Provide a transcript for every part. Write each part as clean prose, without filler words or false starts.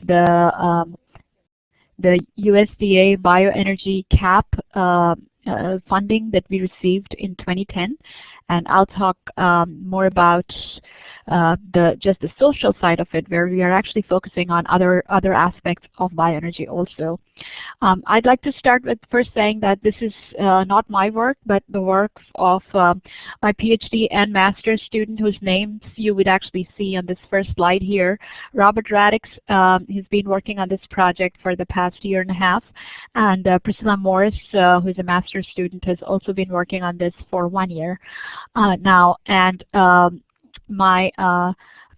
the USDA Bioenergy cap funding that we received in 2010, and I'll talk more about just the social side of it, where we are actually focusing on other aspects of bioenergy also. I'd like to start with first saying that this is not my work, but the work of my PhD and master's student, whose names you would actually see on this first slide here, Robert Radix. He's been working on this project for the past year and a half, and Priscilla Morris, who's a master's student, has also been working on this for 1 year now. And my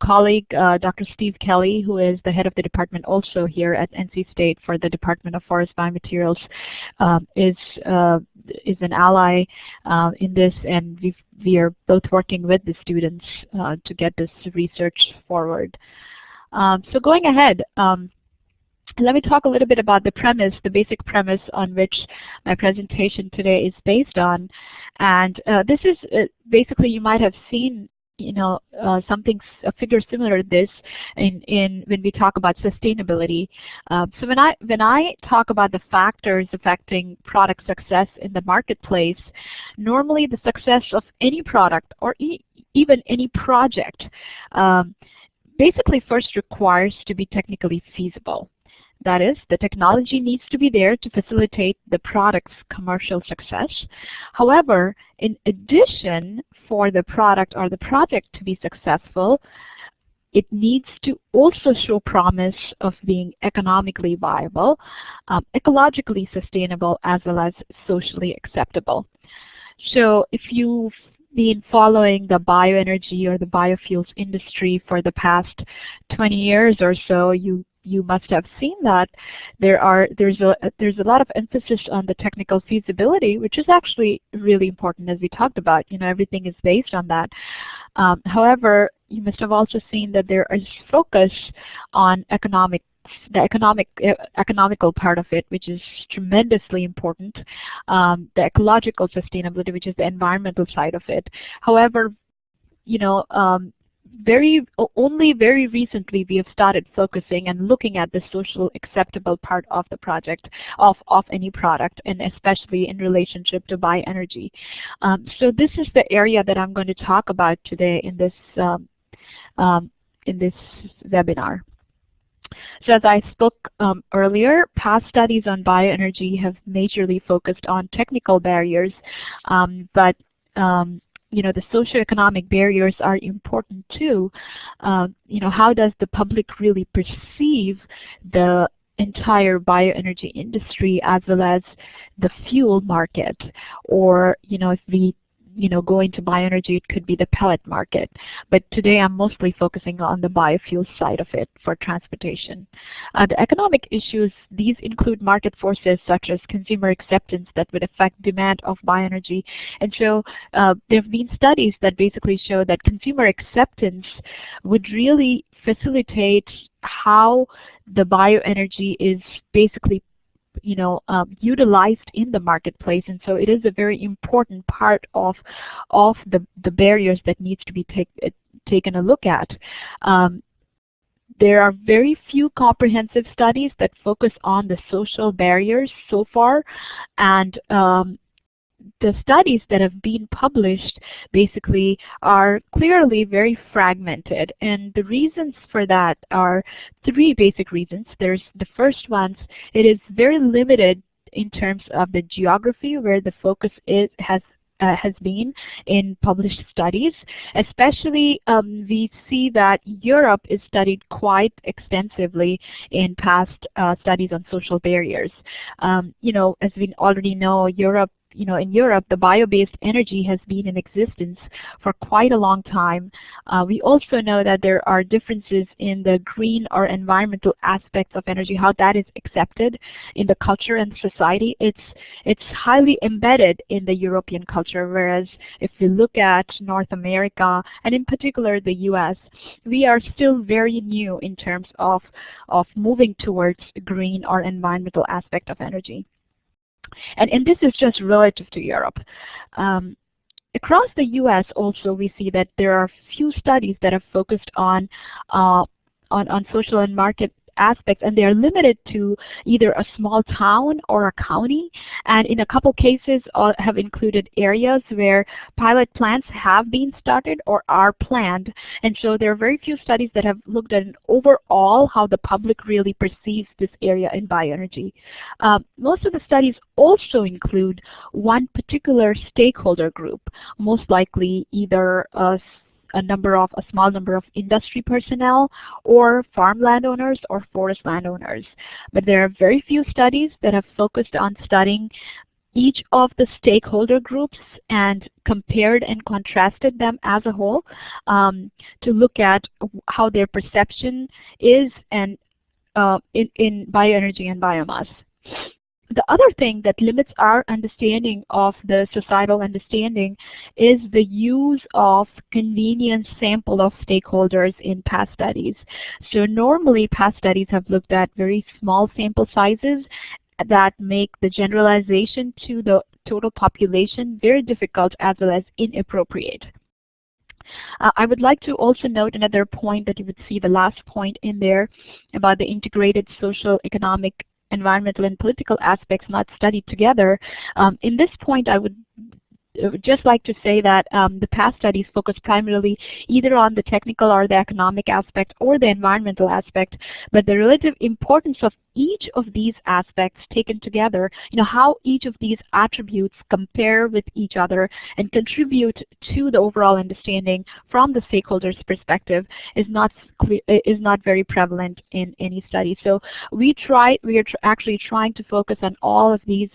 colleague, Dr. Steve Kelly, who is the head of the department also here at NC State for the Department of Forest Biomaterials, is an ally in this, and we are both working with the students to get this research forward. So going ahead, let me talk a little bit about the premise, the basic premise on which my presentation today is based on. And this is basically, you might have seen a figure similar to this when we talk about sustainability. So when I talk about the factors affecting product success in the marketplace, normally the success of any product or even any project basically first requires to be technically feasible. That is, the technology needs to be there to facilitate the product's commercial success. However, in addition, for the product or the project to be successful, it needs to also show promise of being economically viable, ecologically sustainable, as well as socially acceptable. So if you've been following the bioenergy or the biofuels industry for the past 20 years or so, you must have seen that there's a lot of emphasis on the technical feasibility, which is actually really important, as we talked about. Everything is based on that. However, you must have also seen that there is focus on the economical part of it, which is tremendously important. The ecological sustainability, which is the environmental side of it. However, only very recently we have started focusing and looking at the social acceptable part of the project, of any product, and especially in relationship to bioenergy. So this is the area that I'm going to talk about today in this webinar. So as I spoke earlier, past studies on bioenergy have majorly focused on technical barriers, but the socioeconomic barriers are important too. How does the public really perceive the entire bioenergy industry as well as the fuel market? Or, if we go into bioenergy, it could be the pellet market. But today I'm mostly focusing on the biofuel side of it for transportation. The economic issues, these include market forces such as consumer acceptance that would affect demand of bioenergy. And so there have been studies that basically show that consumer acceptance would really facilitate how the bioenergy is basically utilized in the marketplace. And so it is a very important part of the barriers that needs to be taken a look at. There are very few comprehensive studies that focus on the social barriers so far, and the studies that have been published basically are clearly very fragmented, and the reasons for that are three basic reasons. There's the first one, it is very limited in terms of the geography where the focus has been in published studies. Especially we see that Europe is studied quite extensively in past studies on social barriers. As we already know, in Europe, the bio-based energy has been in existence for quite a long time. We also know that there are differences in the green or environmental aspects of energy, how that is accepted in the culture and society. It's highly embedded in the European culture, whereas if we look at North America, and in particular the US, we are still very new in terms of moving towards green or environmental aspect of energy. And this is just relative to Europe. Across the U.S. also we see that there are few studies that have focused on social and market aspects, and they are limited to either a small town or a county, and in a couple cases have included areas where pilot plants have been started or are planned. And so there are very few studies that have looked at an overall how the public really perceives this area in bioenergy. Most of the studies also include one particular stakeholder group, most likely either a small number of industry personnel or farm landowners or forest landowners. But there are very few studies that have focused on studying each of the stakeholder groups and compared and contrasted them as a whole to look at how their perception is and in bioenergy and biomass. The other thing that limits our understanding of the societal understanding is the use of convenience sample of stakeholders in past studies. So normally past studies have looked at very small sample sizes that make the generalization to the total population very difficult as well as inappropriate. I would like to also note another point that you would see the last point in there about the integrated social, economic, environmental, and political aspects not studied together. In this point, I would just like to say that the past studies focus primarily either on the technical or the economic aspect or the environmental aspect, but the relative importance of each of these aspects taken together, how each of these attributes compare with each other and contribute to the overall understanding from the stakeholders' perspective is not very prevalent in any study. So we are actually trying to focus on all of these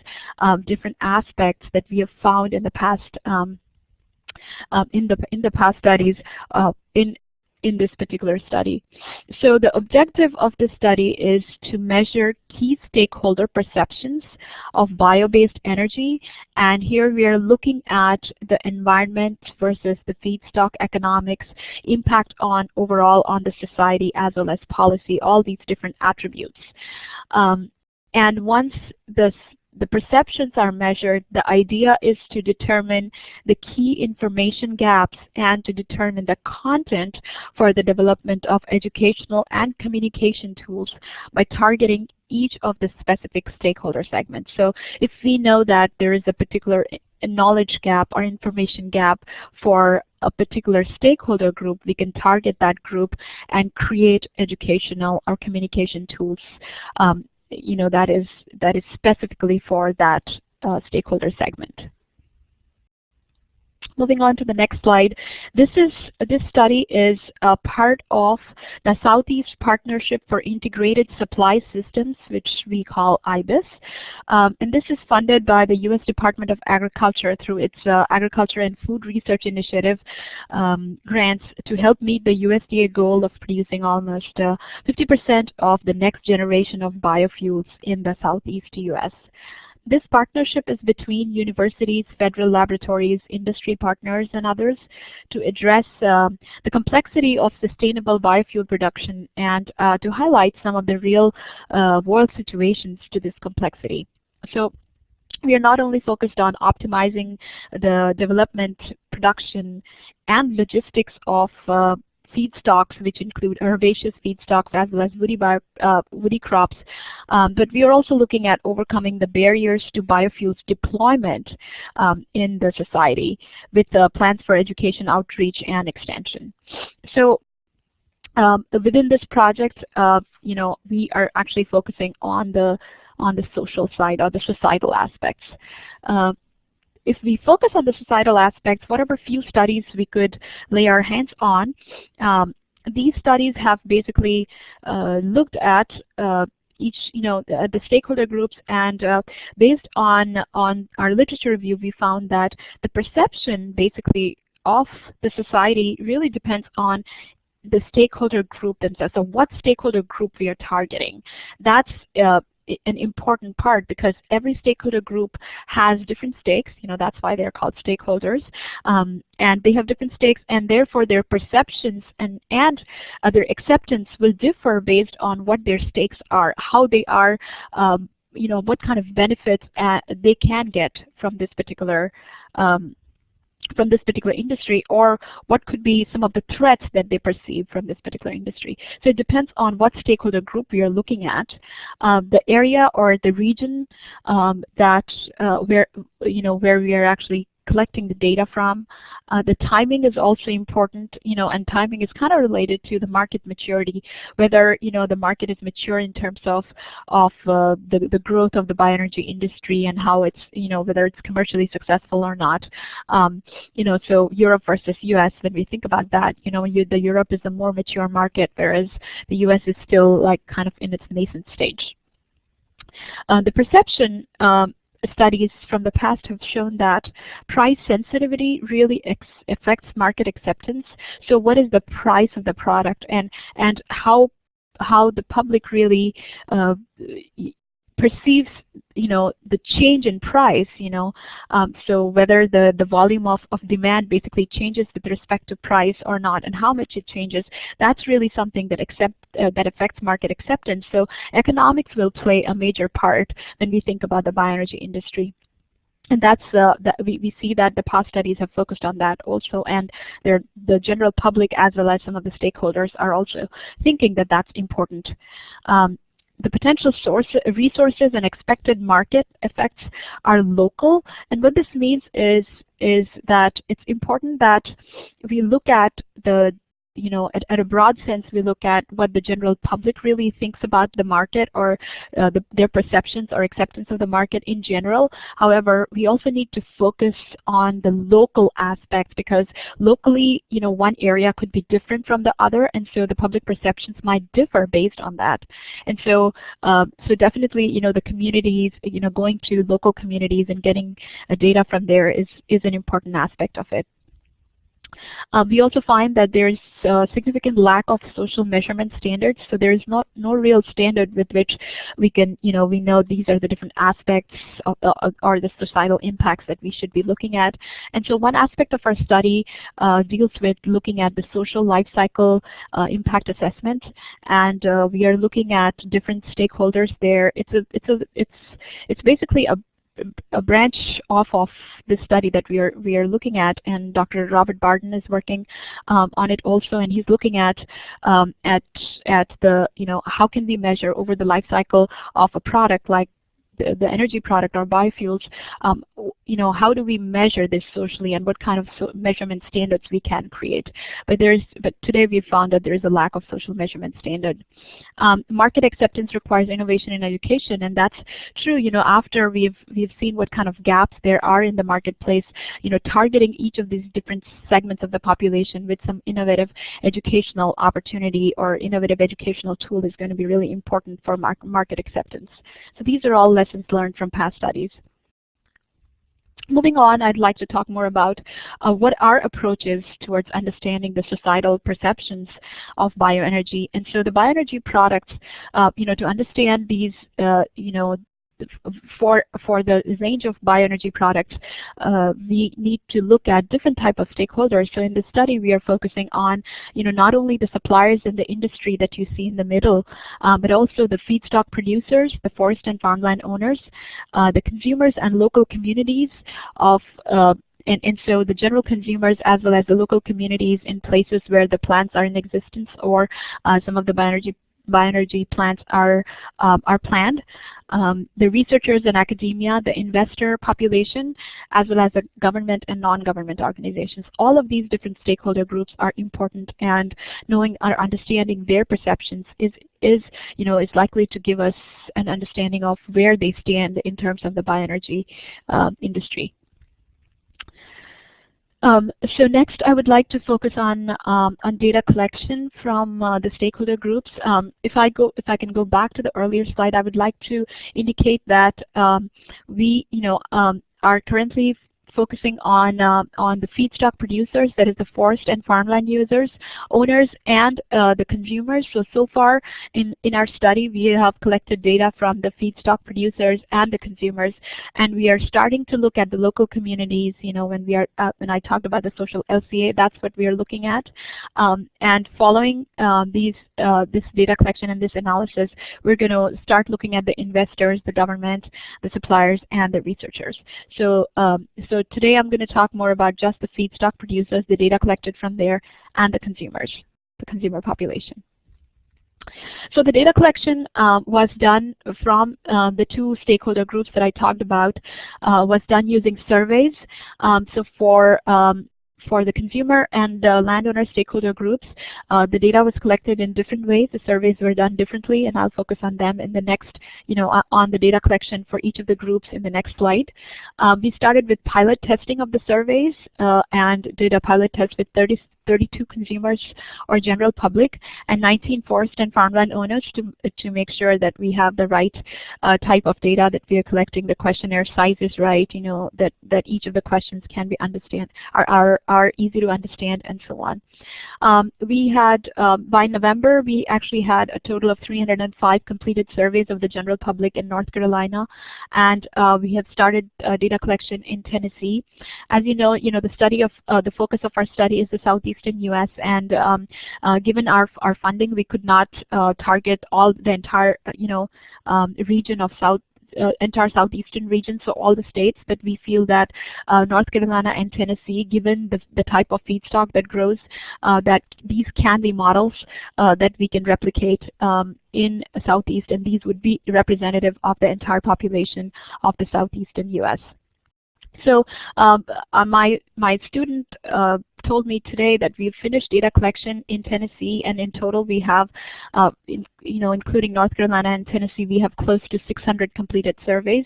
different aspects that we have found in the past studies in this particular study. So the objective of this study is to measure key stakeholder perceptions of bio-based energy, and here we are looking at the environment versus the feedstock economics, impact on overall on the society as well as policy, all these different attributes. And once the perceptions are measured, the idea is to determine the key information gaps and to determine the content for the development of educational and communication tools by targeting each of the specific stakeholder segments. So if we know that there is a particular knowledge gap or information gap for a particular stakeholder group, we can target that group and create educational or communication tools that is specifically for that stakeholder segment. Moving on to the next slide, this study is a part of the Southeast Partnership for Integrated Supply Systems, which we call IBIS, and this is funded by the U.S. Department of Agriculture through its Agriculture and Food Research Initiative grants to help meet the USDA goal of producing almost 50% of the next generation of biofuels in the Southeast U.S. This partnership is between universities, federal laboratories, industry partners, and others to address the complexity of sustainable biofuel production and to highlight some of the real world situations to this complexity. So we are not only focused on optimizing the development, production, and logistics of feedstocks, which include herbaceous feedstocks as well as woody crops, but we are also looking at overcoming the barriers to biofuels deployment in the society with plans for education, outreach, and extension. So within this project, we are actually focusing on the social side or the societal aspects. If we focus on the societal aspects, whatever few studies we could lay our hands on, these studies have basically looked at the stakeholder groups, and based on our literature review, we found that the perception basically of the society really depends on the stakeholder group themselves. So what stakeholder group we are targeting. That's an important part because every stakeholder group has different stakes. That's why they're called stakeholders, and they have different stakes, and therefore their perceptions and their acceptance will differ based on what their stakes are, how they are, what kind of benefits they can get from this particular from this particular industry, or what could be some of the threats that they perceive from this particular industry. So it depends on what stakeholder group we are looking at, the area or the region that where we are actually collecting the data from. The timing is also important, and timing is kind of related to the market maturity, whether the market is mature in terms of the growth of the bioenergy industry and how it's whether it's commercially successful or not. So Europe versus U.S. when we think about that, the Europe is a more mature market, whereas the U.S. is still like kind of in its nascent stage. The perception studies from the past have shown that price sensitivity really affects market acceptance. So what is the price of the product, and how the public really perceives the change in price, so whether the volume of demand basically changes with respect to price or not, and how much it changes, that's really something that affects market acceptance. So economics will play a major part when we think about the bioenergy industry. And that's we see that the past studies have focused on that also, and the general public as well as some of the stakeholders are also thinking that that's important. The potential resources and expected market effects are local, and what this means is that it's important that we look at the at a broad sense, we look at what the general public really thinks about the market, or their perceptions or acceptance of the market in general. However, we also need to focus on the local aspects, because locally, one area could be different from the other, and so the public perceptions might differ based on that. And so, definitely, the communities, going to local communities and getting data from there is an important aspect of it. We also find that there's a significant lack of social measurement standards. So there's no real standard with which we can, we know these are the different aspects or the societal impacts that we should be looking at. And so one aspect of our study deals with looking at the social life cycle impact assessment, and we are looking at different stakeholders there. It's basically a branch off of the study that we are looking at, and Dr. Robert Barden is working on it also, and he's looking at the how can we measure over the life cycle of a product like the energy product or biofuels, how do we measure this socially, and what kind of measurement standards we can create. But today we found that there is a lack of social measurement standard. Market acceptance requires innovation in education, and that's true. After we've seen what kind of gaps there are in the marketplace, targeting each of these different segments of the population with some innovative educational opportunity or innovative educational tool is going to be really important for market acceptance. So these are all lessons learned from past studies. Moving on, I'd like to talk more about what our approach is towards understanding the societal perceptions of bioenergy. And so the bioenergy products, to understand these, for the range of bioenergy products, we need to look at different type of stakeholders. So in this study, we are focusing on, not only the suppliers in the industry that you see in the middle, but also the feedstock producers, the forest and farmland owners, the consumers and local communities of and so the general consumers as well as the local communities in places where the plants are in existence, or some of the bioenergy plants are planned, the researchers and academia, the investor population, as well as the government and non-government organizations. All of these different stakeholder groups are important, and knowing or understanding their perceptions is likely to give us an understanding of where they stand in terms of the bioenergy industry. So next, I would like to focus on data collection from the stakeholder groups. If I can go back to the earlier slide, I would like to indicate that we are currently focusing on the feedstock producers, that is the forest and farmland users, owners, and the consumers. So far in our study, we have collected data from the feedstock producers and the consumers, and we are starting to look at the local communities. When I talked about the social LCA, that's what we are looking at. And following this data collection and this analysis, we're going to start looking at the investors, the government, the suppliers, and the researchers. So today I'm going to talk more about just the feedstock producers, the data collected from there, and the consumers, the consumer population. So the data collection was done from the two stakeholder groups that I talked about, was done using surveys. So for the consumer and the landowner stakeholder groups, the data was collected in different ways. The surveys were done differently, and I'll focus on them in the next, on the data collection for each of the groups in the next slide. We started with pilot testing of the surveys and did a pilot test with 32 consumers or general public and 19 forest and farmland owners to make sure that we have the right type of data that we are collecting, the questionnaire size is right, that each of the questions can be are easy to understand, and so on. We had, by November, we actually had a total of 305 completed surveys of the general public in North Carolina, and we have started data collection in Tennessee. As you know, the study of the focus of our study is the Southeastern U.S. and given our funding, we could not target all the entire region of entire Southeastern region, so all the states, but we feel that North Carolina and Tennessee, given the type of feedstock that grows, that these can be models that we can replicate in Southeast, and these would be representative of the entire population of the Southeastern U.S. So my student told me today that we've finished data collection in Tennessee, and in total we have, including North Carolina and Tennessee, we have close to 600 completed surveys.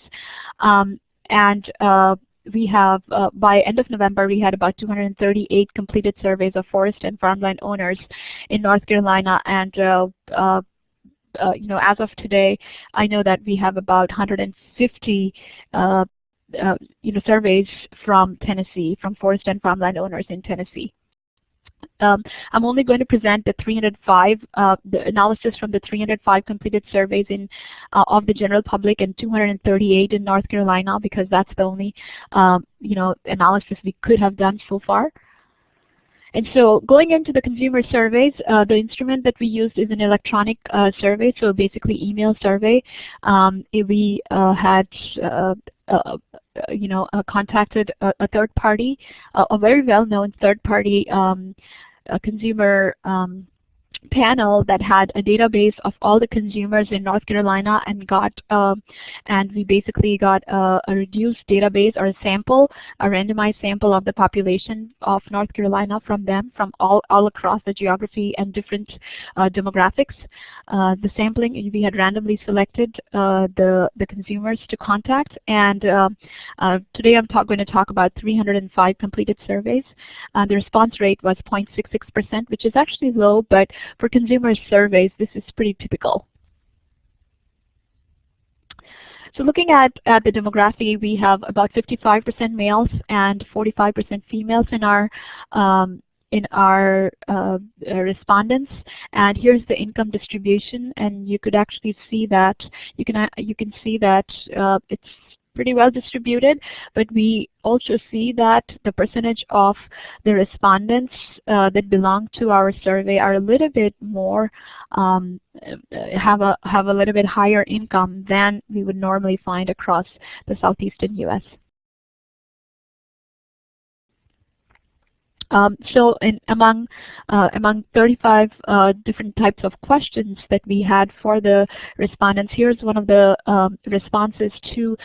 We have, by end of November, we had about 238 completed surveys of forest and farmland owners in North Carolina, and as of today, I know that we have about 150 surveys from Tennessee, from forest and farmland owners in Tennessee. I'm only going to present the 305, the analysis from the 305 completed surveys of the general public and 238 in North Carolina, because that's the only analysis we could have done so far. And so going into the consumer surveys, the instrument that we used is an electronic survey, so basically email survey. We had contacted a third party, a very well-known third party consumer panel that had a database of all the consumers in North Carolina, and we basically got a reduced database or a sample, a randomized sample of the population of North Carolina from them, from all across the geography and different demographics. The sampling, we had randomly selected the consumers to contact, and today I'm going to talk about 305 completed surveys. The response rate was 0.66%, which is actually low, but for consumer surveys, this is pretty typical. So looking at the demography, we have about 55% males and 45% females in our respondents, and here's the income distribution, and you could actually see that you can see that it's pretty well distributed, but we also see that the percentage of the respondents that belong to our survey are a little bit more, have a little bit higher income than we would normally find across the Southeastern U.S. So among 35 different types of questions that we had for the respondents, here's one of the responses to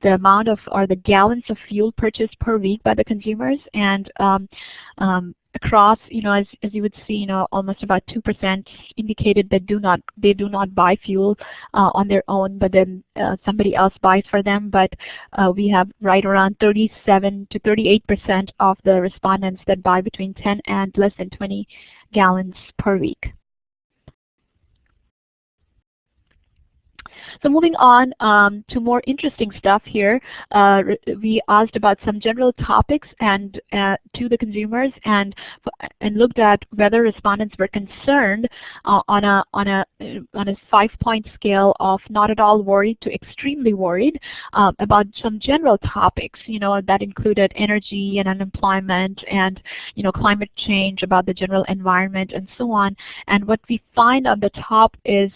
the amount of, or the gallons of fuel purchased per week by the consumers, and across, as you would see, almost about 2% indicated that they do not buy fuel on their own, but then somebody else buys for them. But we have right around 37 to 38% of the respondents that buy between 10 and less than 20 gallons per week. So moving on to more interesting stuff here, we asked about some general topics and to the consumers, and looked at whether respondents were concerned on a 5-point scale of not at all worried to extremely worried about some general topics, that included energy and unemployment and climate change, about the general environment, and so on. And what we find on the top is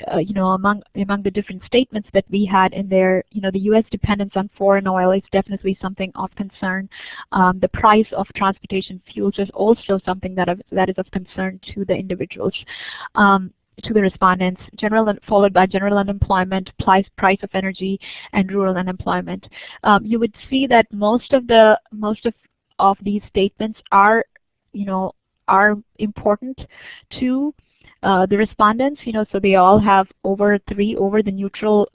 among the different statements that we had in there. You know, the U.S. dependence on foreign oil is definitely something of concern. The price of transportation fuels is also something that is of concern to the individuals. To the respondents, followed by general unemployment, price of energy, and rural unemployment. You would see that most of these statements are, you know, are important to the respondents. You know, so they all have over 3 over the neutral.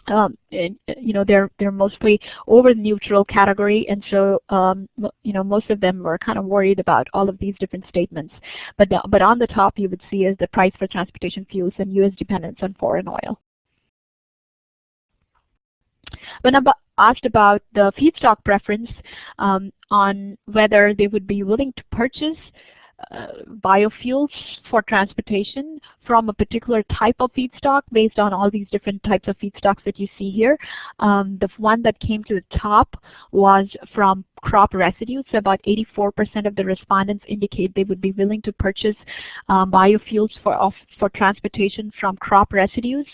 You know, they're mostly over the neutral category, and so you know, most of them were kind of worried about all of these different statements. But on the top, you would see is the price for transportation fuels and U.S. dependence on foreign oil. When asked about the feedstock preference, on whether they would be willing to purchase biofuels for transportation from a particular type of feedstock based on all these different types of feedstocks that you see here. The one that came to the top was from crop residues. So about 84% of the respondents indicate they would be willing to purchase biofuels for transportation from crop residues,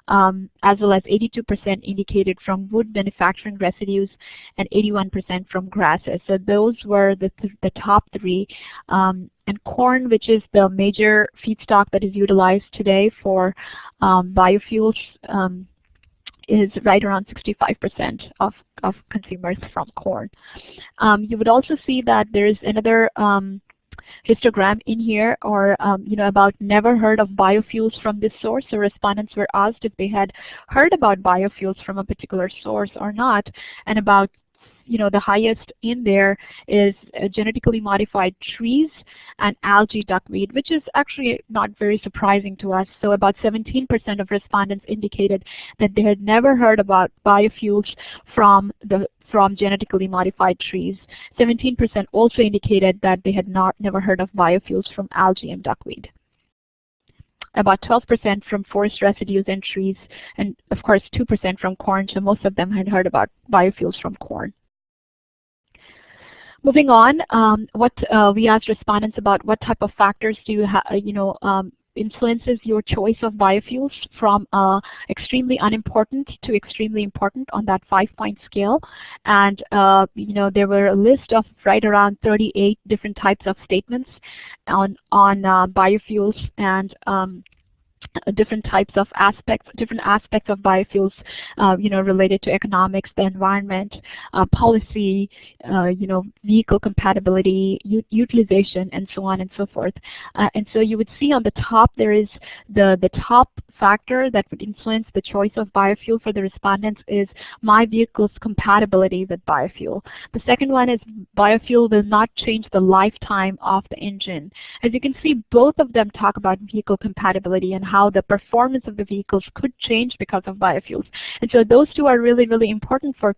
as well as 82% indicated from wood manufacturing residues and 81% from grasses. So those were the top 3. And corn, which is the major feedstock that is utilized today for biofuels, is right around 65% of consumers from corn. You would also see that there is another histogram in here, or you know, about never heard of biofuels from this source. So respondents were asked if they had heard about biofuels from a particular source or not, and about, you know, the highest in there is genetically modified trees and algae duckweed, which is actually not very surprising to us. So about 17% of respondents indicated that they had never heard about biofuels from genetically modified trees. 17% also indicated that they had never heard of biofuels from algae and duckweed. About 12% from forest residues and trees, and of course 2% from corn, so most of them had heard about biofuels from corn. Moving on, we asked respondents about what type of factors do you influences your choice of biofuels from extremely unimportant to extremely important on that 5-point scale. And you know, there were a list of right around 38 different types of statements on biofuels, and different aspects of biofuels, you know, related to economics, the environment, policy, you know, vehicle compatibility, utilization, and so on and so forth. And so you would see on the top there is the top factor that would influence the choice of biofuel for the respondents is my vehicle's compatibility with biofuel. The second one is biofuel will not change the lifetime of the engine. As you can see, both of them talk about vehicle compatibility and how the performance of the vehicles could change because of biofuels. And so those two are really, really important for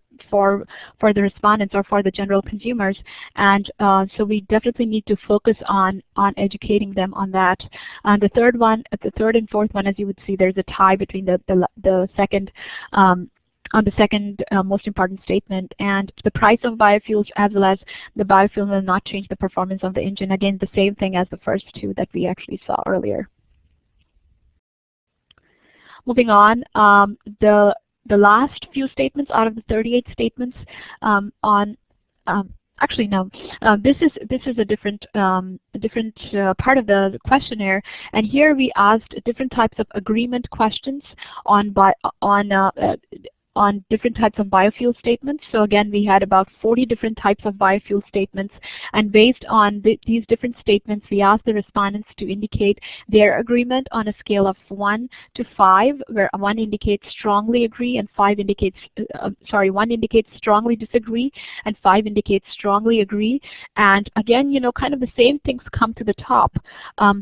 the respondents or for the general consumers. And so we definitely need to focus on educating them on that. The third and fourth one, as you would see, there's a tie between the second on the second most important statement, and the price of biofuels as well as the biofuel will not change the performance of the engine. Again, the same thing as the first two that we actually saw earlier. Moving on, the last few statements out of the 38 statements actually no, this is a different part of the questionnaire, and here we asked different types of agreement questions on different types of biofuel statements. So again, we had about 40 different types of biofuel statements, and based on these different statements, we asked the respondents to indicate their agreement on a scale of 1 to 5, where 1 indicates strongly agree and 1 indicates strongly disagree and 5 indicates strongly agree. And again, you know, kind of the same things come to the top.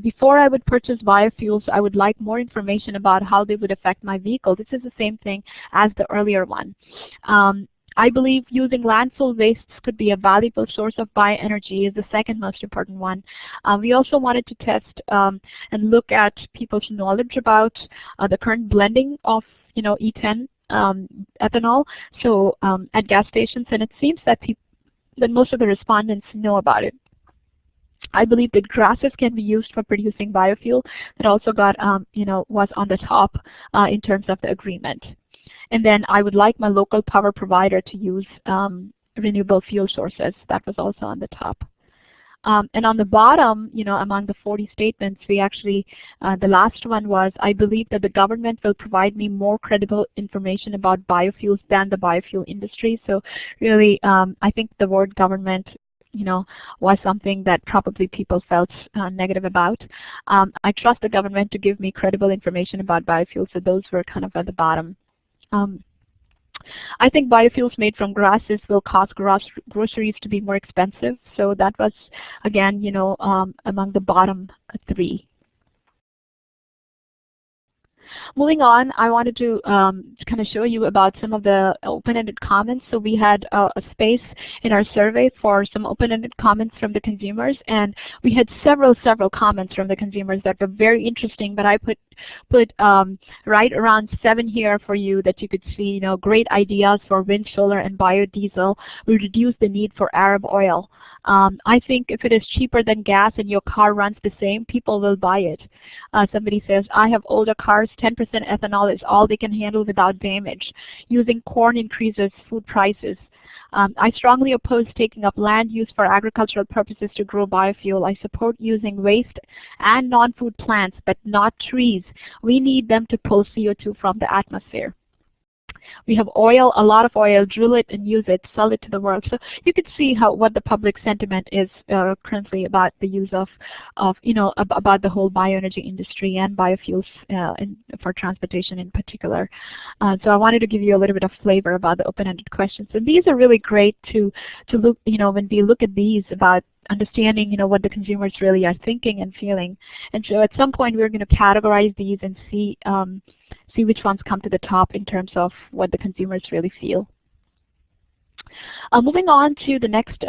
Before I would purchase biofuels, I would like more information about how they would affect my vehicle. This is the same thing as the earlier one. I believe using landfill wastes could be a valuable source of bioenergy is the second most important one. We also wanted to test and look at people's knowledge about the current blending of, you know, E10 ethanol, so at gas stations, and it seems that most of the respondents know about it. I believe that grasses can be used for producing biofuel. That also got, was on the top in terms of the agreement. And then I would like my local power provider to use renewable fuel sources. That was also on the top. And on the bottom, among the 40 statements, we actually, the last one was, I believe that the government will provide me more credible information about biofuels than the biofuel industry. So really, I think the word government, was something that probably people felt negative about. I trust the government to give me credible information about biofuels, so those were kind of at the bottom. I think biofuels made from grasses will cause groceries to be more expensive. So that was, again, among the bottom 3. Moving on, I wanted to kind of show you about some of the open-ended comments. So we had a space in our survey for some open-ended comments from the consumers, and we had several comments from the consumers that were very interesting, but I put right around 7 here for you that you could see, great ideas for wind, solar, and biodiesel will reduce the need for Arab oil. I think if it is cheaper than gas and your car runs the same, people will buy it. Somebody says, I have older cars, 10% ethanol is all they can handle without damage. Using corn increases food prices. I strongly oppose taking up land use for agricultural purposes to grow biofuel. I support using waste and non-food plants, but not trees. We need them to pull CO2 from the atmosphere. We have oil, a lot of oil, drill it and use it, sell it to the world. So you could see what the public sentiment is currently about the use of about the whole bioenergy industry and biofuels for transportation in particular. So I wanted to give you a little bit of flavor about the open-ended questions. And these are really great to look, when we look at these about understanding, what the consumers really are thinking and feeling. And so at some point we're going to categorize these and see which ones come to the top in terms of what the consumers really feel. Moving on to the next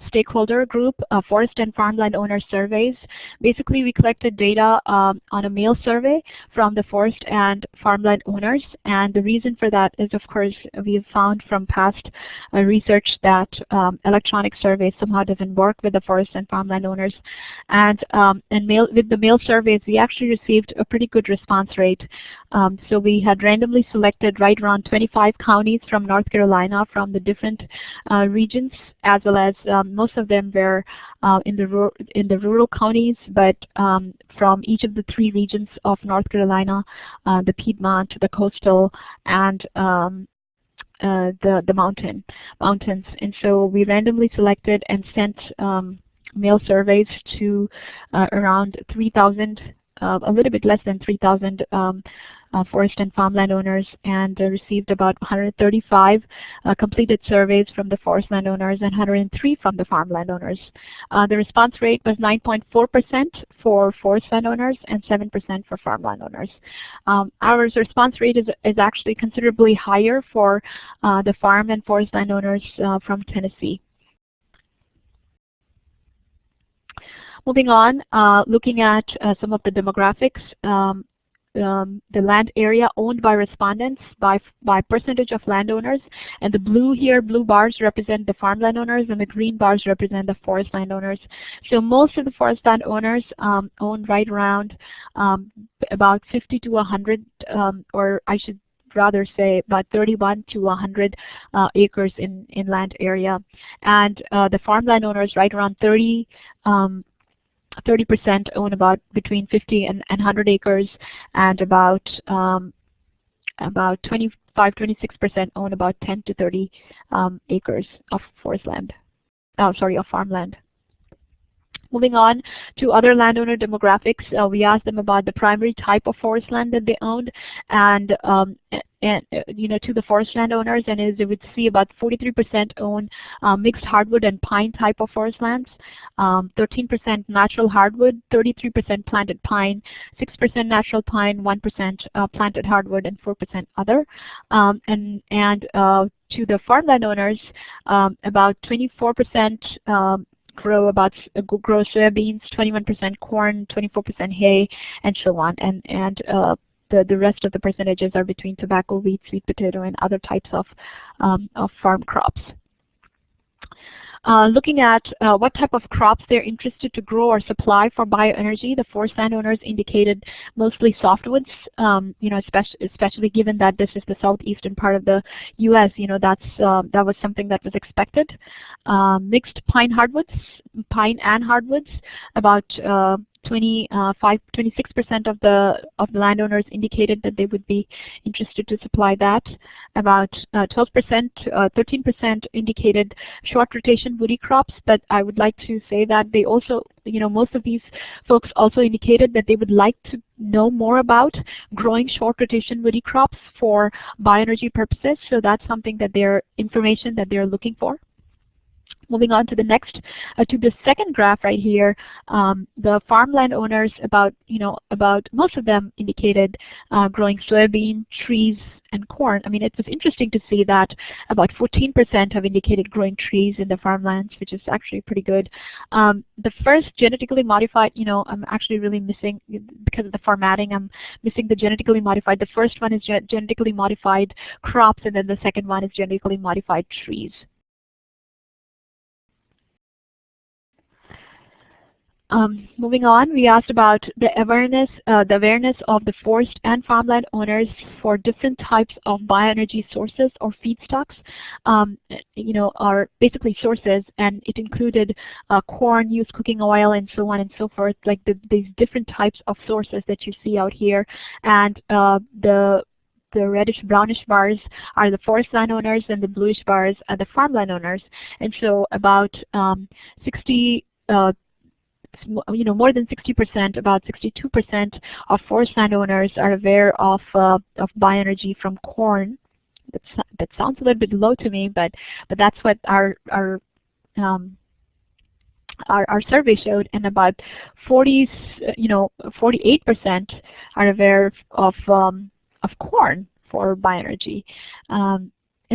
stakeholder group, forest and farmland owner surveys. Basically, we collected data on a mail survey from the forest and farmland owners, and the reason for that is, of course, we have found from past research that electronic surveys somehow doesn't work with the forest and farmland owners. And with the mail surveys, we actually received a pretty good response rate. So we had randomly selected right around 25 counties from North Carolina from the different regions, as well as most of them were in the rural counties, but from each of the 3 regions of North Carolina, the Piedmont, the coastal, and the mountains. And so we randomly selected and sent mail surveys to around 3,000, a little bit less than 3,000 forest and farmland owners, and received about 135 completed surveys from the forest landowners and 103 from the farmland owners. The response rate was 9.4% for forest landowners and 7% for farmland owners. Our response rate is actually considerably higher for the farm and forest landowners from Tennessee. Moving on, looking at some of the demographics, the land area owned by respondents by percentage of landowners, and the blue bars represent the farmland owners and the green bars represent the forest landowners. So most of the forest landowners own right around about 50 to 100, or I should rather say about 31 to 100 acres in land area, and the farmland owners right around 30% own about between 50 and 100 acres, and about 25–26% own about 10 to 30 acres of of farmland. Moving on to other landowner demographics, we asked them about the primary type of forest land that they owned, and to the forest landowners, and as you would see, about 43% own mixed hardwood and pine type of forest lands, 13% natural hardwood, 33% planted pine, 6% natural pine, 1% planted hardwood, and 4% other. To the farmland owners, about 24% grow soybeans, 21% corn, 24% hay, and so on. And the rest of the percentages are between tobacco, wheat, sweet potato, and other types of farm crops. Looking at what type of crops they're interested to grow or supply for bioenergy, the forest landowners indicated mostly softwoods, especially given that this is the southeastern part of the U.S. That was something that was expected. Mixed pine and hardwoods, about 26% of the landowners indicated that they would be interested to supply that. About 13% indicated short rotation woody crops, but I would like to say that they also, most of these folks also indicated that they would like to know more about growing short rotation woody crops for bioenergy purposes. So that's something that information that they're looking for. Moving on to the next, to the second graph right here, the farmland owners, about most of them indicated growing soybean, trees, and corn. I mean, it was interesting to see that about 14% have indicated growing trees in the farmlands, which is actually pretty good. The first genetically modified, I'm actually really missing, because of the formatting, I'm missing the genetically modified. The first one is genetically modified crops, and then the second one is genetically modified trees. Moving on, we asked about the awareness of the forest and farmland owners for different types of bioenergy sources or feedstocks, are basically sources, and it included corn, used cooking oil, and so on and so forth, like these different types of sources that you see out here. And the reddish brownish bars are the forest landowners, and the bluish bars are the farmland owners. And so about more than 60%, about 62% of forest landowners are aware of bioenergy from corn. That sounds a little bit low to me, but that's what our survey showed, and about 48% are aware of corn for bioenergy. And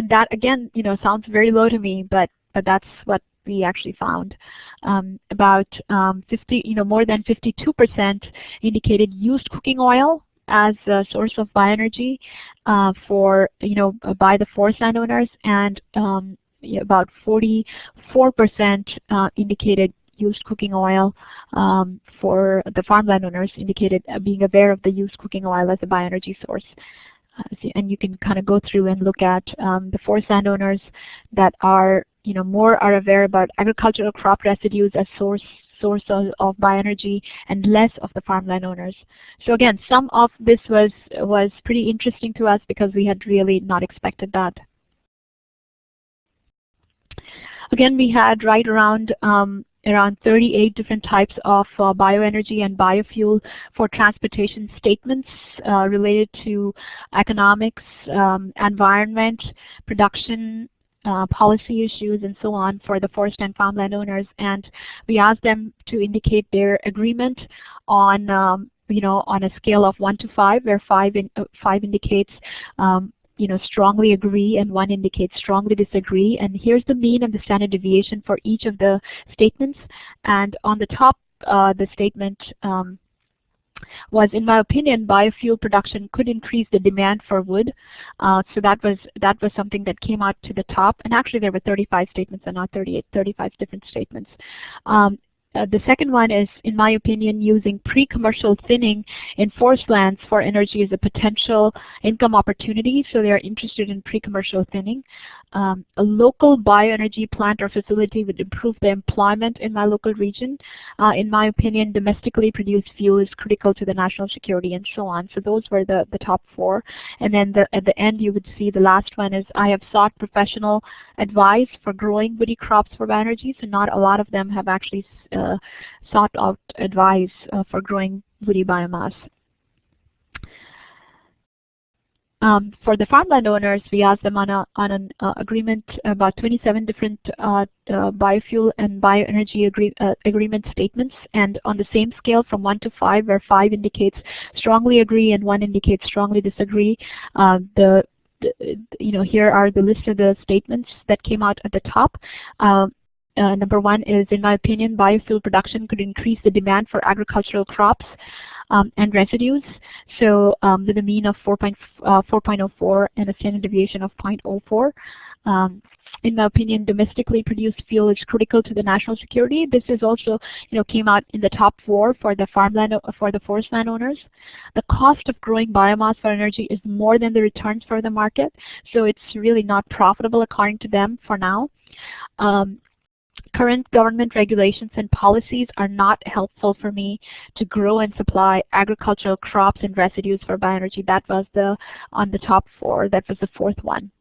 that again, sounds very low to me, but that's what we actually found. About more than 52% indicated used cooking oil as a source of bioenergy by the forest landowners, and about 44% indicated used cooking oil for the farmland owners, indicated being aware of the used cooking oil as a bioenergy source. And you can kind of go through and look at the forest landowners that are more are aware about agricultural crop residues as source of bioenergy, and less of the farmland owners. So again, some of this was pretty interesting to us because we had really not expected that. Again, we had right around 38 different types of bioenergy and biofuel for transportation statements related to economics, environment, production, policy issues, and so on for the forest and farmland owners. And we asked them to indicate their agreement on on a scale of 1 to 5, where 5 indicates strongly agree, and 1 indicates strongly disagree. And here's the mean and the standard deviation for each of the statements. And on the top, the statement was, in my opinion, biofuel production could increase the demand for wood. So that was something that came out to the top. And actually there were 35 statements and not 38, 35 different statements. The second one is, in my opinion, using pre-commercial thinning in forest lands for energy is a potential income opportunity, so they are interested in pre-commercial thinning. A local bioenergy plant or facility would improve the employment in my local region. In my opinion, domestically produced fuel is critical to the national security, and so on. So those were the top 4. And then at the end you would see the last one is, I have sought professional advice for growing woody crops for bioenergy. So not a lot of them have actually sought out advice for growing woody biomass. For the farmland owners, we asked them on an agreement about 27 different biofuel and bioenergy agreement statements, and on the same scale from 1 to 5, where 5 indicates strongly agree and 1 indicates strongly disagree. Here are the list of the statements that came out at the top. Number 1 is, in my opinion, biofuel production could increase the demand for agricultural crops and residues. So with a mean of 4.04 and a standard deviation of 0.04. In my opinion, domestically produced fuel is critical to the national security. This is also, came out in the top 4 for the forest landowners. The cost of growing biomass for energy is more than the returns for the market, so it's really not profitable according to them for now. Current government regulations and policies are not helpful for me to grow and supply agricultural crops and residues for bioenergy. That was on the top 4. That was the 4th one.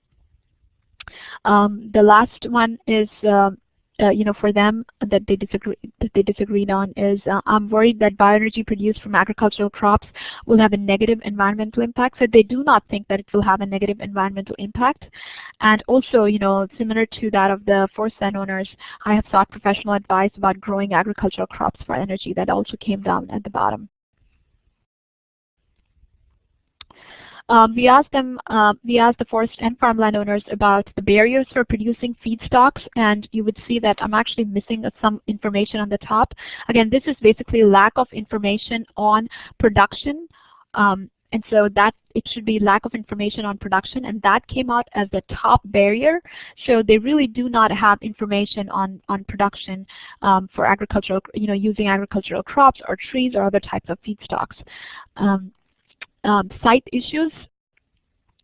The last one is, for them that they disagreed on is, I'm worried that bioenergy produced from agricultural crops will have a negative environmental impact. So they do not think that it will have a negative environmental impact. And also, similar to that of the forest landowners, I have sought professional advice about growing agricultural crops for energy. That also came down at the bottom. We asked the forest and farmland owners about the barriers for producing feedstocks, and you would see that I'm actually missing some information on the top. Again, this is basically lack of information on production, and so that it should be lack of information on production, and that came out as the top barrier. So they really do not have information on production for agricultural, using agricultural crops or trees or other types of feedstocks. Site issues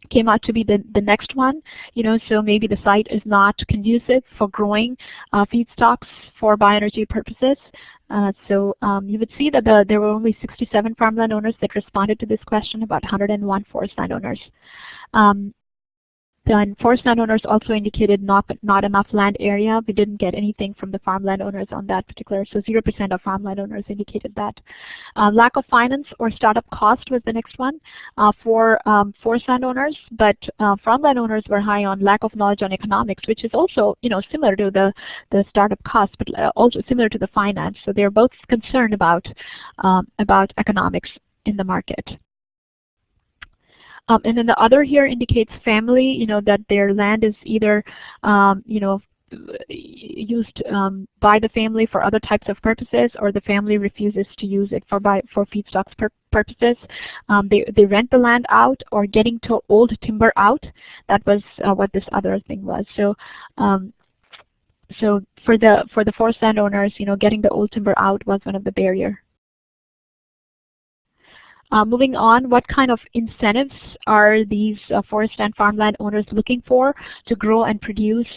came out to be the next one. So maybe the site is not conducive for growing feedstocks for bioenergy purposes. So you would see that there were only 67 farmland owners that responded to this question, about 101 forest landowners. Then forest landowners also indicated not enough land area. We didn't get anything from the farmland owners on that particular, so 0% of farmland owners indicated that. Lack of finance or startup cost was the next one for forest landowners, but farmland owners were high on lack of knowledge on economics, which is also similar to the startup cost, but also similar to the finance. So they're both concerned about economics in the market. And then the other here indicates family, that their land is either, used by the family for other types of purposes, or the family refuses to use it for feedstocks purposes. They rent the land out or getting old timber out. That was what this other thing was. So so for the forest landowners, getting the old timber out was one of the barriers. Moving on, what kind of incentives are these forest and farmland owners looking for to grow and produce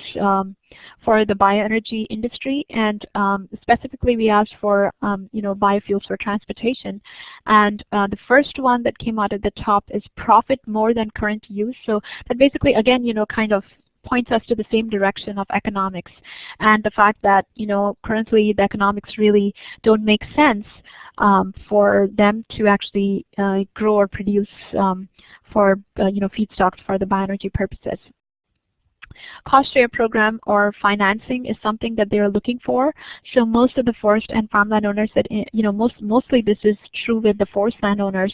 for the bioenergy industry? And specifically, we asked for biofuels for transportation. And the first one that came out at the top is profit more than current use. So that basically, again, kind of points us to the same direction of economics, and the fact that currently the economics really don't make sense for them to actually grow or produce for feedstocks for the bioenergy purposes. Cost share program or financing is something that they're looking for. So most of the forest and farmland owners that, mostly this is true with the forest landowners,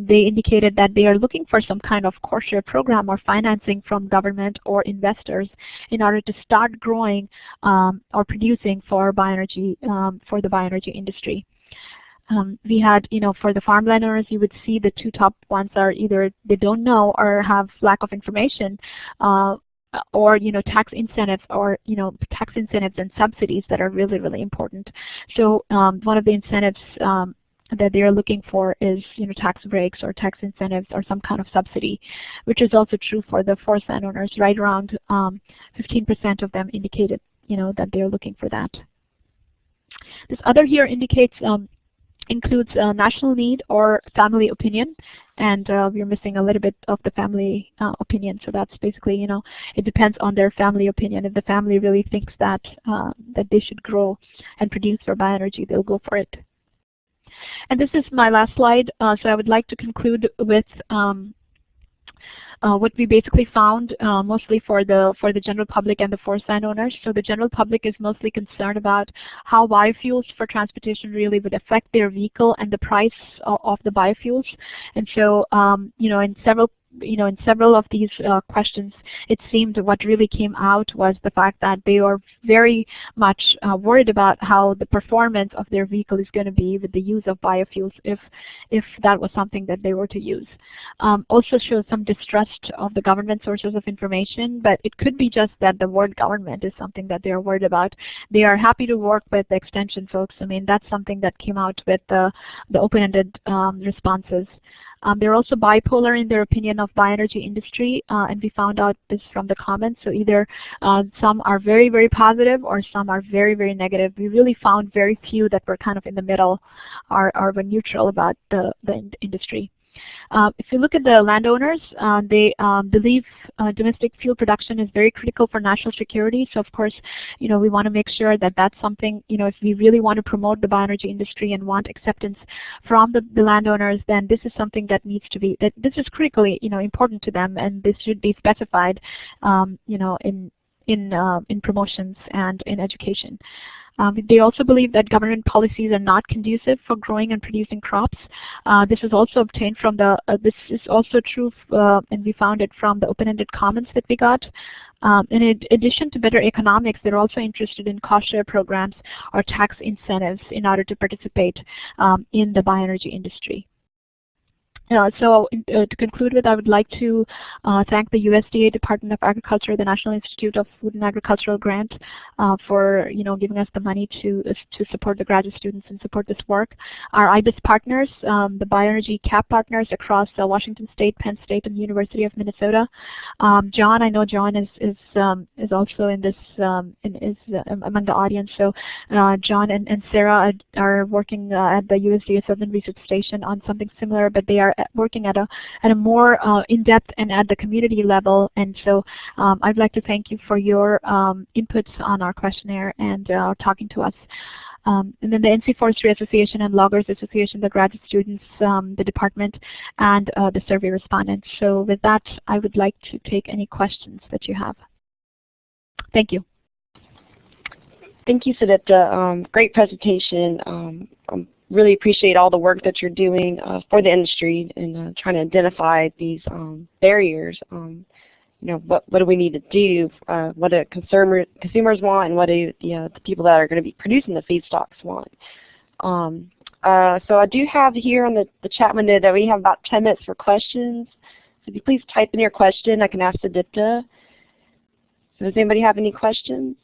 they indicated that they are looking for some kind of cost share program or financing from government or investors in order to start growing or producing for bioenergy, for the bioenergy industry. We had, for the farmland owners, you would see the two top ones are either they don't know or have lack of information, or tax incentives, or tax incentives and subsidies that are really, really important. So one of the incentives that they are looking for is tax breaks or tax incentives or some kind of subsidy, which is also true for the forest landowners. Right around 15% of them indicated that they are looking for that. This other here indicates includes national need or family opinion, and we're missing a little bit of the family opinion. So that's basically, it depends on their family opinion. If the family really thinks that that they should grow and produce for bioenergy, they'll go for it. And this is my last slide. So I would like to conclude with what we basically found mostly for the general public and the forest landowners. So the general public is mostly concerned about how biofuels for transportation really would affect their vehicle and the price of the biofuels. And so in several in several of these questions, it seemed what really came out was the fact that they are very much worried about how the performance of their vehicle is going to be with the use of biofuels if that was something that they were to use. Also shows some distrust of the government sources of information, but it could be just that the word government is something that they are worried about. They are happy to work with the extension folks. I mean, that's something that came out with the open-ended responses. They're also bipolar in their opinion of bioenergy industry, and we found out this from the comments. So either some are very, very positive or some are very, very negative. We really found very few that were kind of in the middle or were neutral about the industry. If you look at the landowners, they believe domestic fuel production is very critical for national security. So of course, we want to make sure that that's something, if we really want to promote the bioenergy industry and want acceptance from the landowners, then this is something that needs to be, that this is critically, important to them, and this should be specified, in promotions and in education. They also believe that government policies are not conducive for growing and producing crops. This is also obtained from this is also true, and we found it from the open-ended comments that we got. In addition to better economics, they're also interested in cost share programs or tax incentives in order to participate in the bioenergy industry. To conclude with, I would like to thank the USDA Department of Agriculture, the National Institute of Food and Agricultural Grant for giving us the money to support the graduate students and support this work. Our IBIS partners, the Bioenergy CAP partners across Washington State, Penn State, and the University of Minnesota. John, I know John is also in this among the audience. So John and Sarah are working at the USDA Southern Research Station on something similar, but they are working at a more in-depth and at the community level. And so I'd like to thank you for your inputs on our questionnaire and talking to us. And then the NC Forestry Association and Loggers Association, the graduate students, the department, and the survey respondents. So with that, I would like to take any questions that you have. Thank you. Thank you, Sudipta. Great presentation. Really appreciate all the work that you're doing for the industry and trying to identify these barriers. What do we need to do? What do consumers want, and what do the people that are going to be producing the feedstocks want? So I do have here on the chat window that we have about 10 minutes for questions. So if you please type in your question, I can ask Sudipta. So does anybody have any questions?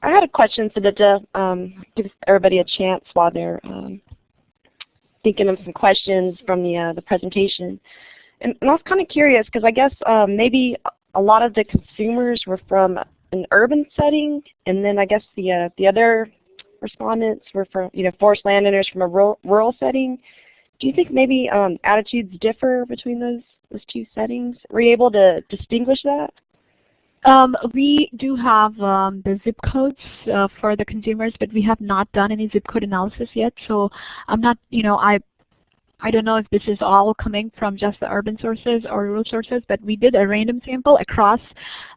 I had a question, Sudipta. Give everybody a chance while they're thinking of some questions from the presentation. And I was kind of curious because I guess maybe a lot of the consumers were from an urban setting, and then I guess the other respondents were from forest landowners from a rural setting. Do you think maybe attitudes differ between those two settings? Were you able to distinguish that? We do have the zip codes for the consumers, but we have not done any zip code analysis yet. So I'm not, I don't know if this is all coming from just the urban sources or rural sources, but we did a random sample across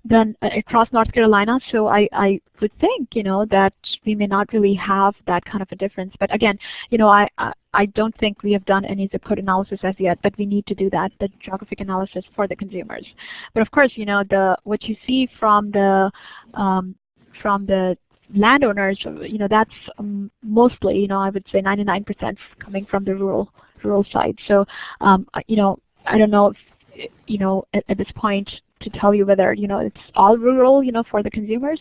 North Carolina. So I would think, that we may not really have that kind of a difference. But again, I don't think we have done any zip code analysis as yet, but we need to do that, the geographic analysis for the consumers. But of course, what you see from the landowners, that's mostly, I would say 99% coming from the rural side. So, I don't know if, at this point to tell you whether, it's all rural, for the consumers.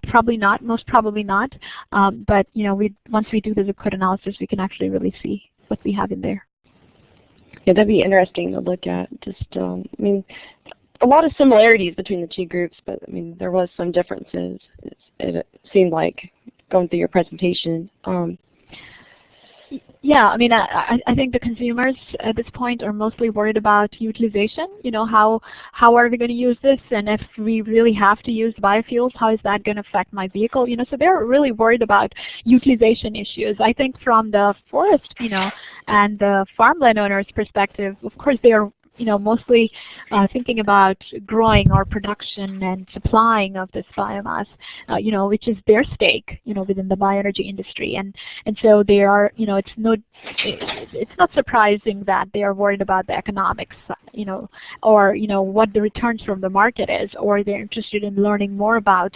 Probably not, most probably not. But, once we do the zip code analysis, we can actually really see what we have in there. Yeah, that'd be interesting to look at. Just, I mean, a lot of similarities between the two groups, but I mean, there was some differences. It seemed like going through your presentation. Yeah, I mean, I think the consumers at this point are mostly worried about utilization. How are we going to use this, and if we really have to use biofuels, how is that going to affect my vehicle? So they're really worried about utilization issues. I think from the forest, and the farm landowners' perspective, of course, they are mostly thinking about growing or production and supplying of this biomass, which is their stake, within the bioenergy industry, and so they are, it's not surprising that they are worried about the economics, or what the returns from the market is, or they're interested in learning more about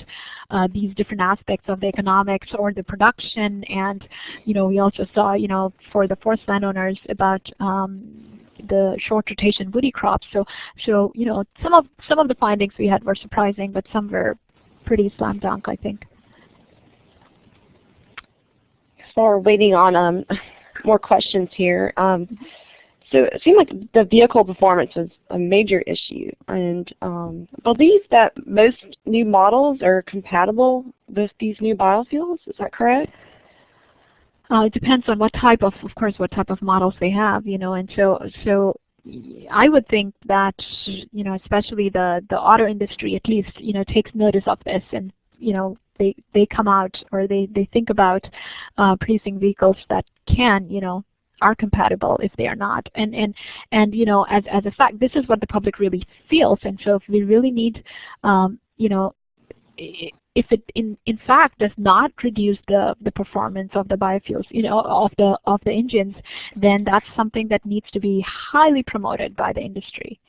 these different aspects of the economics or the production, and we also saw, for the forest landowners about the short rotation woody crops. So some of the findings we had were surprising, but some were pretty slam dunk, I think. So we're waiting on more questions here. So it seemed like the vehicle performance was a major issue, and I believe that most new models are compatible with these new biofuels. Is that correct? It depends on what type of course, what type of models they have, and so I would think that, especially the auto industry at least, takes notice of this, and they come out, or they think about producing vehicles that can, are compatible if they are not, and as a fact, this is what the public really feels, and so if we really need, if it in fact does not reduce the performance of the biofuels, of the engines, then that's something that needs to be highly promoted by the industry.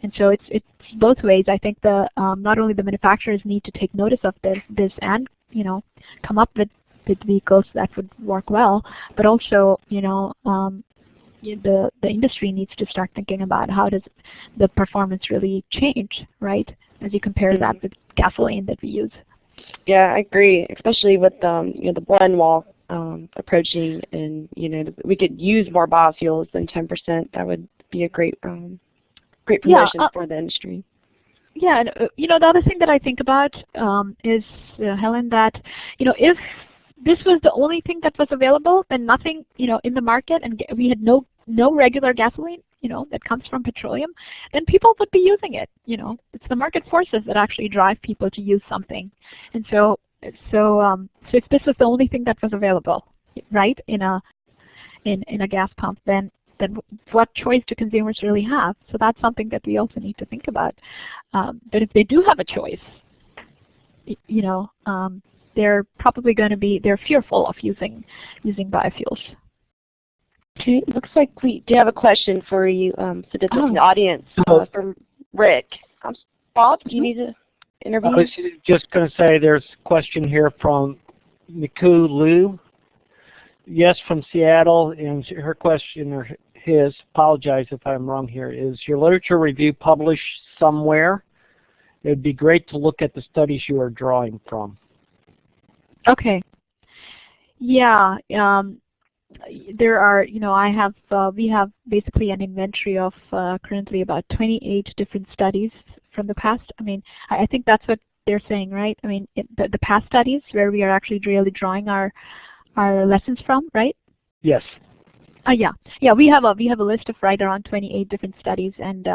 And so it's both ways. I think the not only the manufacturers need to take notice of this and come up with vehicles that would work well, but also the industry needs to start thinking about how does the performance really change, right? As you compare that with gasoline that we use. Yeah, I agree, especially with the blend wall approaching, and we could use more biofuels than 10%. That would be a great promotion for the industry. Yeah, and the other thing that I think about is, Helen, that if this was the only thing that was available, then nothing in the market, and we had no regular gasoline that comes from petroleum, then people would be using it. It's the market forces that actually drive people to use something. And so if this was the only thing that was available, right, in a gas pump, then what choice do consumers really have? So that's something that we also need to think about. But if they do have a choice, they're probably going to be, they're fearful of using biofuels. Okay, looks like we do have a question for you, so that's in the audience from Rick. Bob, do you need to intervene? I was just going to say there's a question here from Miku Liu. Yes, from Seattle, and her question, or his, apologize if I'm wrong here, is your literature review published somewhere? It would be great to look at the studies you are drawing from. Okay. Yeah. There are, we have basically an inventory of currently about 28 different studies from the past. I mean, I think that's what they're saying, right? I mean, the past studies where we are actually really drawing our lessons from, right? Yes. Yeah. We have a list of right around 28 different studies, and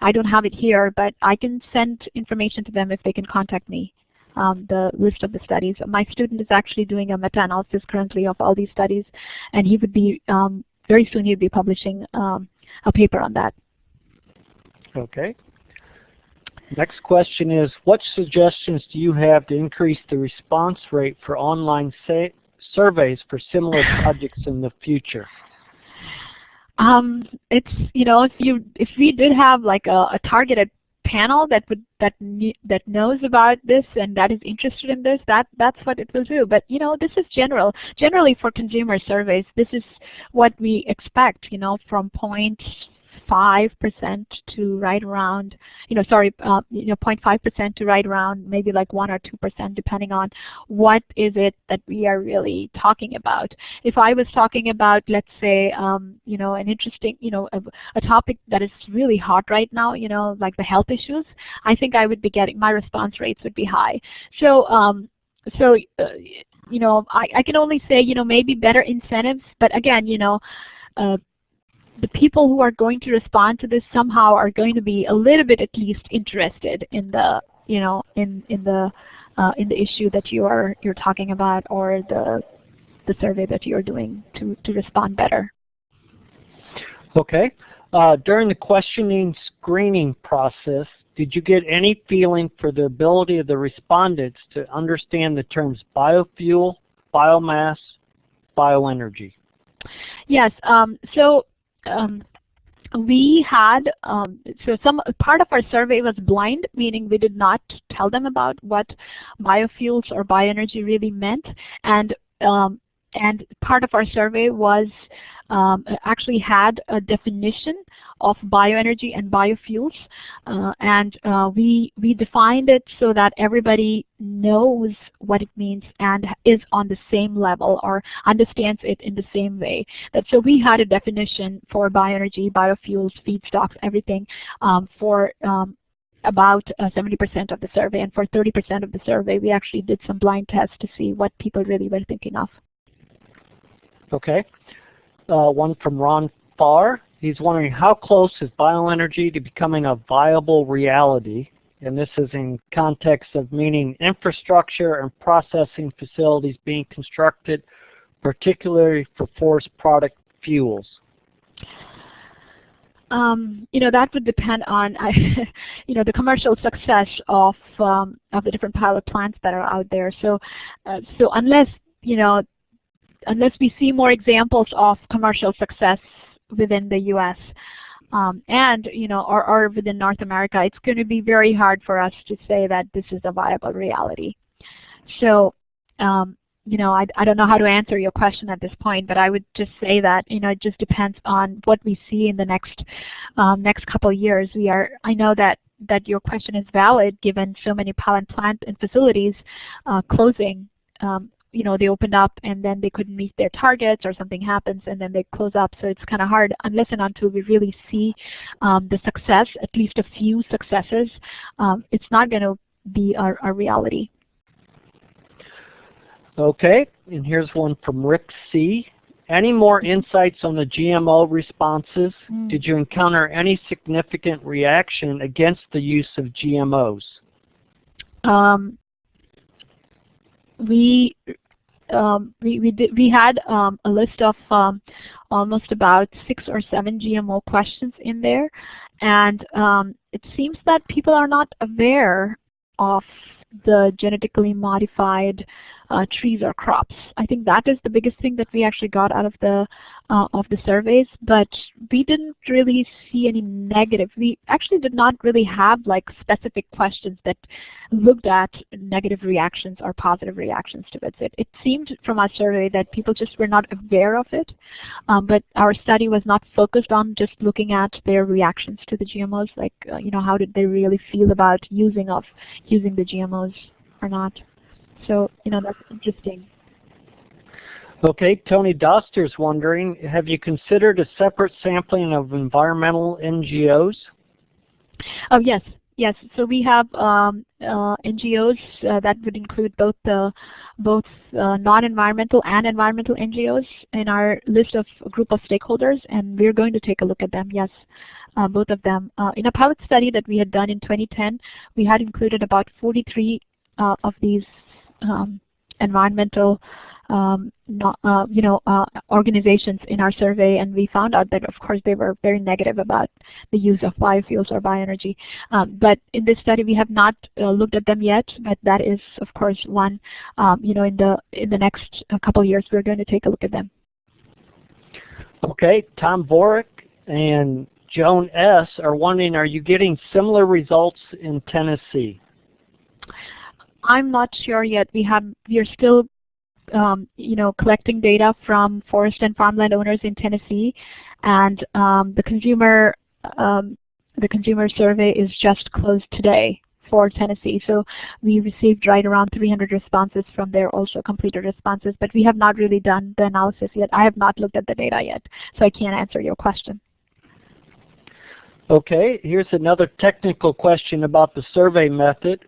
I don't have it here, but I can send information to them if they can contact me. The list of the studies. My student is actually doing a meta-analysis currently of all these studies, and he would be, very soon he'll be publishing a paper on that. Okay. Next question is, what suggestions do you have to increase the response rate for online surveys for similar projects in the future? It's, if we did have like a targeted panel that knows about this and that is interested in this, that's what it will do. But this is generally for consumer surveys. This is what we expect, from 0.5% to right around, 0.5% to right around maybe like 1 or 2%, depending on what is it that we are really talking about. If I was talking about, let's say, an interesting, a topic that is really hot right now, like the health issues, I think I would be getting, my response rates would be high. So, I can only say, maybe better incentives, but again, the people who are going to respond to this somehow are going to be a little bit at least interested in the, in the issue that you're talking about, or the survey that you're doing to respond better. Okay. During the questioning screening process, did you get any feeling for the ability of the respondents to understand the terms biofuel, biomass, bioenergy? Yes. We had some part of our survey was blind, meaning we did not tell them about what biofuels or bioenergy really meant, and part of our survey was actually had a definition of bioenergy and biofuels, and we defined it so that everybody knows what it means and is on the same level or understands it in the same way. So we had a definition for bioenergy, biofuels, feedstocks, everything for about 70% of the survey, and for 30% of the survey we actually did some blind tests to see what people really were thinking of. Okay. One from Ron Farr. He's wondering how close is bioenergy to becoming a viable reality? And this is in context of meaning infrastructure and processing facilities being constructed, particularly for forest product fuels. That would depend on, the commercial success of the different pilot plants that are out there. So unless we see more examples of commercial success within the U.S. Or within North America, it's going to be very hard for us to say that this is a viable reality. So, I don't know how to answer your question at this point, but I would just say that it just depends on what we see in the next couple of years. I know that your question is valid given so many pilot plant and facilities closing. They opened up and then they couldn't meet their targets, or something happens and then they close up. So it's kind of hard unless and until we really see the success, at least a few successes. It's not going to be our reality. Okay, and here's one from Rick C. Any more insights on the GMO responses? Did you encounter any significant reaction against the use of GMOs? We had a list of almost about 6 or 7 GMO questions in there, and it seems that people are not aware of the genetically modified trees or crops. I think that is the biggest thing that we actually got out of the surveys, but we didn't really see any negative. We actually did not really have like specific questions that looked at negative reactions or positive reactions to it. It seemed from our survey that people just were not aware of it, but our study was not focused on just looking at their reactions to the GMOs, like how did they really feel about using the GMOs or not. So, that's interesting. Okay, Tony Doster's wondering, have you considered a separate sampling of environmental NGOs? Oh, yes. So we have NGOs that would include both non-environmental and environmental NGOs in our list of group of stakeholders, and we're going to take a look at them, yes, both of them. In a pilot study that we had done in 2010, we had included about 43 of these environmental organizations in our survey, and we found out that of course they were very negative about the use of biofuels or bioenergy. But in this study we have not looked at them yet, but that is of course one, in the next couple of years we're going to take a look at them. Okay, Tom Vorick and Joan S. are wondering, are you getting similar results in Tennessee? I'm not sure yet. We are still, collecting data from forest and farmland owners in Tennessee, and the consumer survey is just closed today for Tennessee. So we received right around 300 responses from there, also completed responses, but we have not really done the analysis yet. I have not looked at the data yet, so I can't answer your question. Okay, here's another technical question about the survey method.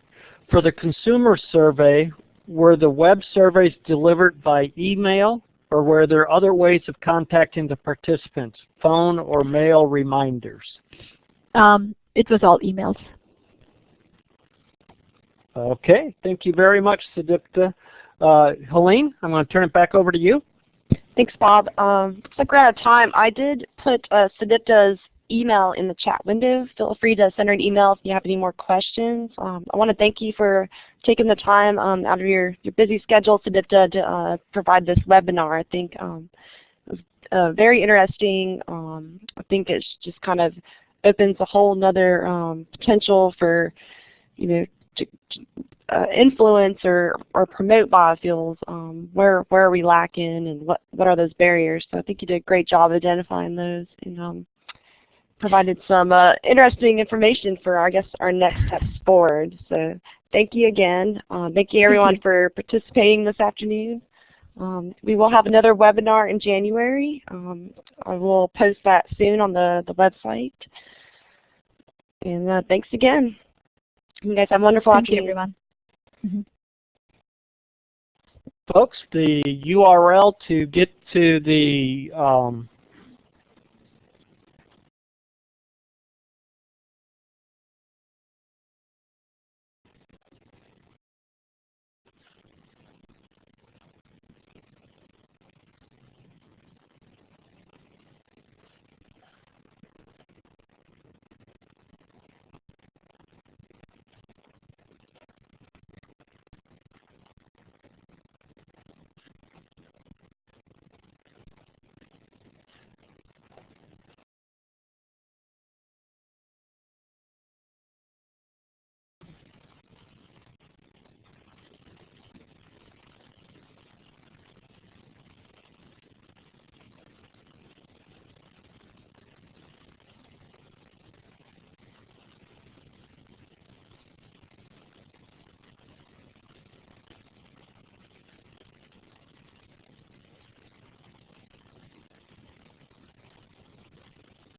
For the consumer survey, were the web surveys delivered by email, or were there other ways of contacting the participants, phone or mail reminders? It was all emails. Okay, thank you very much, Sudipta. Helene, I'm going to turn it back over to you. Thanks, Bob. Looks like we're out of time. I did put Sudipta's email in the chat window. Feel free to send her an email if you have any more questions. I want to thank you for taking the time out of your busy schedule to provide this webinar. I think it was very interesting. I think it just kind of opens a whole nother potential for, to influence or promote biofuels. Where are we lacking, and what are those barriers? So I think you did a great job identifying those, and provided some interesting information for, I guess, our next steps forward. So thank you again. Thank you everyone for participating this afternoon. We will have another webinar in January. I will post that soon on the website. And thanks again. You guys have a wonderful afternoon. Thank you, everyone. Folks, the URL to get to the